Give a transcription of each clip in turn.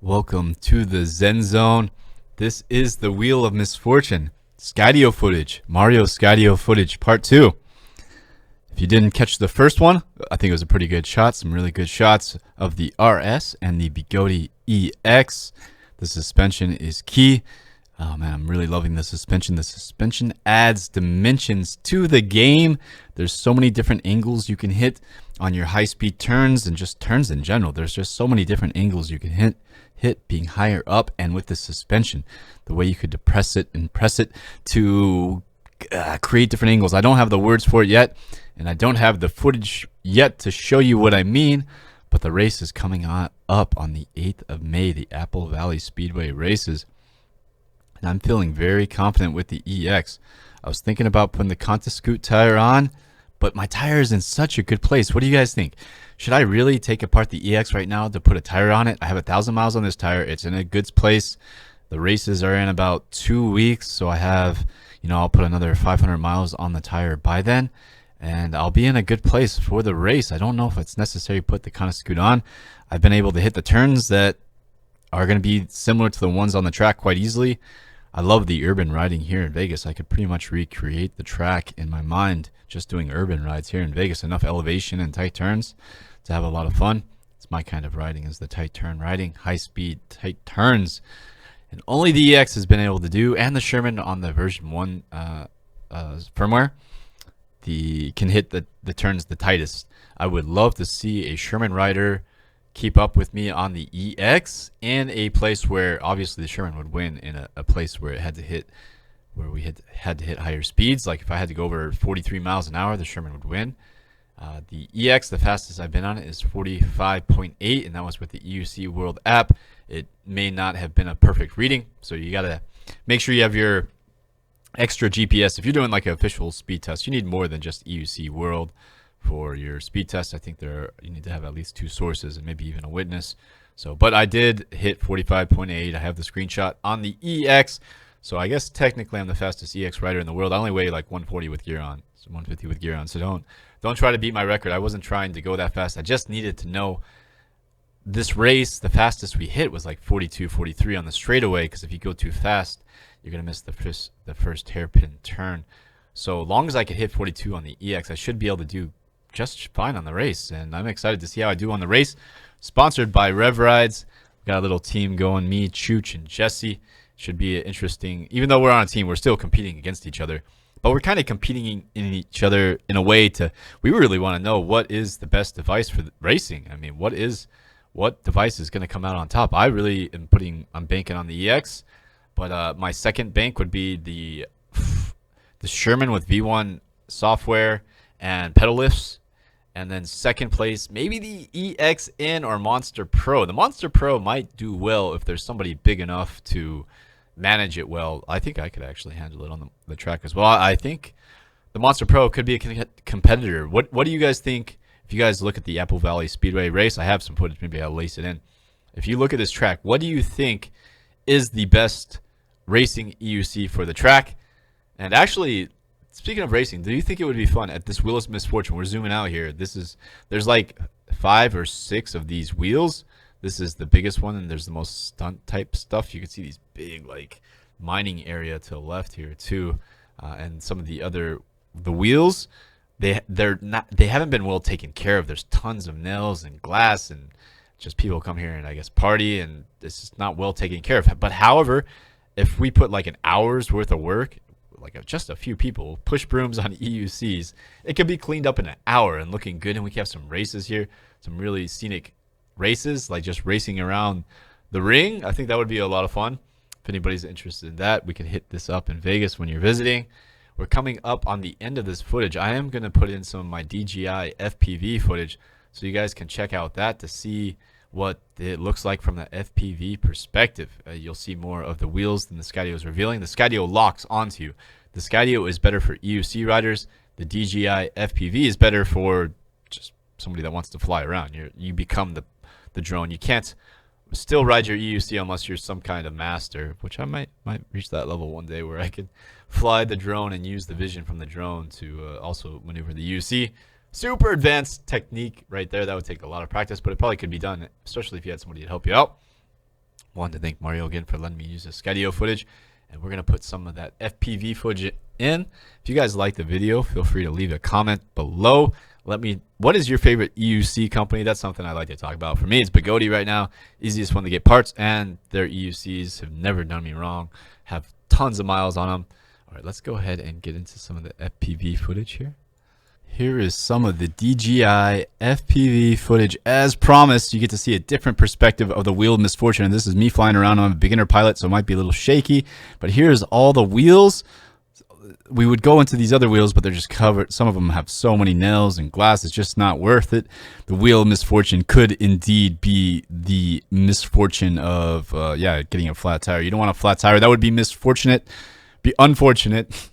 Welcome to the Zen Zone. This is the Wheel of Misfortune. Skydio footage. Mario Skydio footage part 2. If you didn't catch the first one, I think it was a pretty good shot. Some really good shots of the RS and the Begode EX. The suspension is key. Oh man, I'm really loving the suspension. The suspension adds dimensions to the game. There's so many different angles you can hit on your high-speed turns and just turns in general. There's just so many different angles you can hit being higher up, and with the suspension, the way you could depress it and press it to create different angles. I don't have the words for it yet, and I don't have the footage yet to show you what I mean, but the race is coming up on the 8th of May, the Apple Valley Speedway races. And I'm feeling very confident with the EX. I was thinking about putting the Conti-Scoot tire on, but my tire is in such a good place. What do you guys think? Should I really take apart the EX right now to put a tire on it? I have 1,000 miles on this tire. It's in a good place. The races are in about 2 weeks, so I have, I'll put another 500 miles on the tire by then, and I'll be in a good place for the race. I don't know if it's necessary to put the Conti-Scoot on. I've been able to hit the turns that are going to be similar to the ones on the track quite easily. I love the urban riding here in Vegas. I could pretty much recreate the track in my mind just doing urban rides here in Vegas. Enough elevation and tight turns to have a lot of fun. It's my kind of riding, is the tight turn riding, high speed, tight turns. And only the EX has been able to do, and the Sherman on the version 1 firmware, can hit the turns the tightest. I would love to see a Sherman rider keep up with me on the EX in a place where obviously the Sherman would win, in a place where it had to hit, where we had to hit higher speeds. Like if I had to go over 43 miles an hour, the Sherman would win. The EX, the fastest I've been on it, is 45.8, and that was with the EUC World app. It may not have been a perfect reading, so you gotta make sure you have your extra GPS. If you're doing like an official speed test, you need more than just EUC World for your speed test. I think you need to have at least 2 sources and maybe even a witness. So, but I did hit 45.8. I have the screenshot on the EX. So I guess technically I'm the fastest EX rider in the world. I only weigh like 140 with gear on, so 150 with gear on. So don't try to beat my record. I wasn't trying to go that fast. I just needed to know this race. The fastest we hit was like 42, 43 on the straightaway, because if you go too fast, you're gonna miss the first hairpin turn. So long as I could hit 42 on the EX, I should be able to do just fine on the race, and I'm excited to see how I do on the race. Sponsored by Rev Rides. We got a little team going, me, Chooch, and Jesse. Should be interesting. Even though we're on a team, we're still competing against each other, but we're kind of competing in each other in a way we really want to know what is the best device for racing. I mean, what device is going to come out on top? I really I'm banking on the EX, but my second bank would be the Sherman with V1 software and pedal lifts. And then second place, maybe the EXN or Monster Pro. The Monster Pro might do well if there's somebody big enough to manage it well. I think I could actually handle it on the track as well. I think the Monster Pro could be a competitor. What do you guys think? If you guys look at the Apple Valley Speedway race, I have some footage. Maybe I'll lace it in. If you look at this track, what do you think is the best racing EUC for the track? And actually, speaking of racing, do you think it would be fun at this Wheel of Misfortune? We're zooming out here. There's like 5 or 6 of these wheels. This is the biggest one, and there's the most stunt type stuff. You can see these big like mining area to the left here too, and some of the wheels. They haven't been well taken care of. There's tons of nails and glass, and just people come here and I guess party, and this is not well taken care of. But however, if we put like an hour's worth of work, like just a few people push brooms on EUCs, it can be cleaned up in an hour and looking good. And we can have some races here, some really scenic races, like just racing around the ring. I think that would be a lot of fun. If anybody's interested in that, we can hit this up in Vegas when you're visiting. We're coming up on the end of this footage. I am going to put in some of my DJI FPV footage so you guys can check out that to see what it looks like from the FPV perspective. You'll see more of the wheels than the Skydio is revealing. The Skydio locks onto you. The Skydio is better for EUC riders. The DJI FPV is better for just somebody that wants to fly around. You become the drone. You can't still ride your EUC unless you're some kind of master, which I might reach that level one day where I could fly the drone and use the vision from the drone to also maneuver the EUC. Super advanced technique right there. That would take a lot of practice, but it probably could be done, especially if you had somebody to help you out. wanted to thank Mario again for letting me use the Skydio footage. And we're going to put some of that FPV footage in. If you guys like the video, feel free to leave a comment below. Let me, what is your favorite EUC company? That's something I like to talk about. For me, it's Begode right now. Easiest one to get parts, and their EUCs have never done me wrong. Have tons of miles on them. All right, let's go ahead and get into some of the FPV footage here. Here is some of the DJI FPV footage. As promised, you get to see a different perspective of the Wheel of Misfortune. And this is me flying around. I'm a beginner pilot, so it might be a little shaky. But here's all the wheels. We would go into these other wheels, but they're just covered. Some of them have so many nails and glass, it's just not worth it. The Wheel of Misfortune could indeed be the misfortune of, getting a flat tire. You don't want a flat tire. That would be misfortunate, be unfortunate.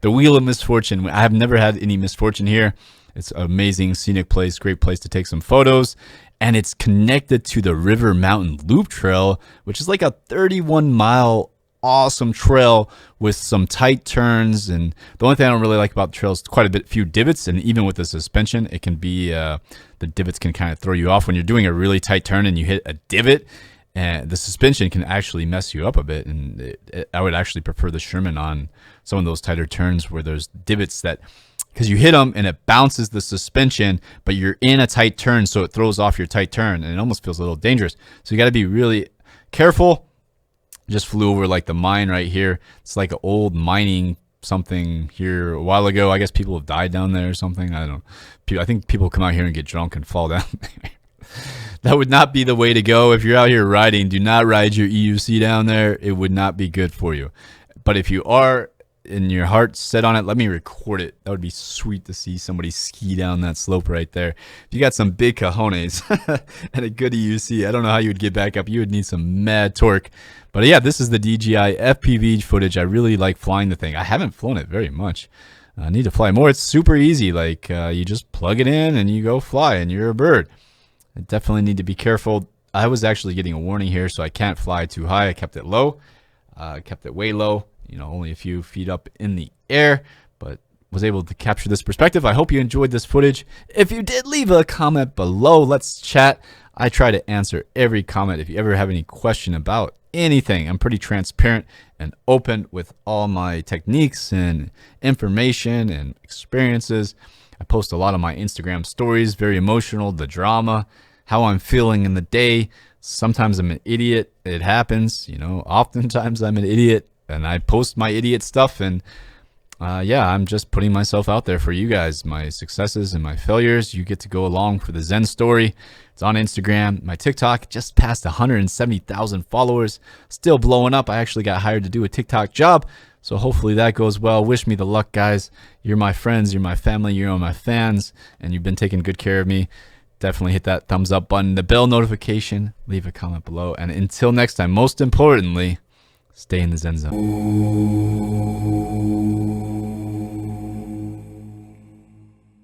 The Wheel of Misfortune. I have never had any misfortune here. It's an amazing scenic place, great place to take some photos. And it's connected to the River Mountain Loop Trail, which is like a 31-mile awesome trail with some tight turns. And the only thing I don't really like about the trail is quite a few divots. And even with the suspension, it can be, the divots can kind of throw you off when you're doing a really tight turn and you hit a divot. And the suspension can actually mess you up a bit. And I would actually prefer the Sherman on some of those tighter turns where there's divots that, because you hit them and it bounces the suspension, but you're in a tight turn, so it throws off your tight turn, and it almost feels a little dangerous. So you got to be really careful. Just flew over like the mine right here. It's like an old mining something here a while ago. I guess people have died down there or something. I don't know. I think people come out here and get drunk and fall down there. That would not be the way to go. If you're out here riding, do not ride your EUC down there. It would not be good for you. But if you are in your heart set on it, let me record it. That would be sweet to see somebody ski down that slope right there. If you got some big cojones and a good EUC, I don't know how you would get back up. You would need some mad torque. But yeah, this is the DJI FPV footage. I really like flying the thing. I haven't flown it very much. I need to fly more. It's super easy. Like you just plug it in and you go fly and you're a bird. I definitely need to be careful. I was actually getting a warning here, so I can't fly too high. I kept it low. Kept it way low. You know, only a few feet up in the air, but was able to capture this perspective. I hope you enjoyed this footage. If you did, leave a comment below. Let's chat. I try to answer every comment. If you ever have any question about anything, I'm pretty transparent and open with all my techniques and information and experiences. I post a lot on my Instagram stories, very emotional, the drama, how I'm feeling in the day. Sometimes I'm an idiot. It happens, you know, oftentimes I'm an idiot and I post my idiot stuff. And yeah, I'm just putting myself out there for you guys, my successes and my failures. You get to go along for the Zen story. It's on Instagram. My TikTok just passed 170,000 followers, still blowing up. I actually got hired to do a TikTok job. So hopefully that goes well. Wish me the luck, guys. You're my friends. You're my family. You're my fans. And you've been taking good care of me. Definitely hit that thumbs up button, the bell notification. Leave a comment below. And until next time, most importantly, stay in the Zen zone.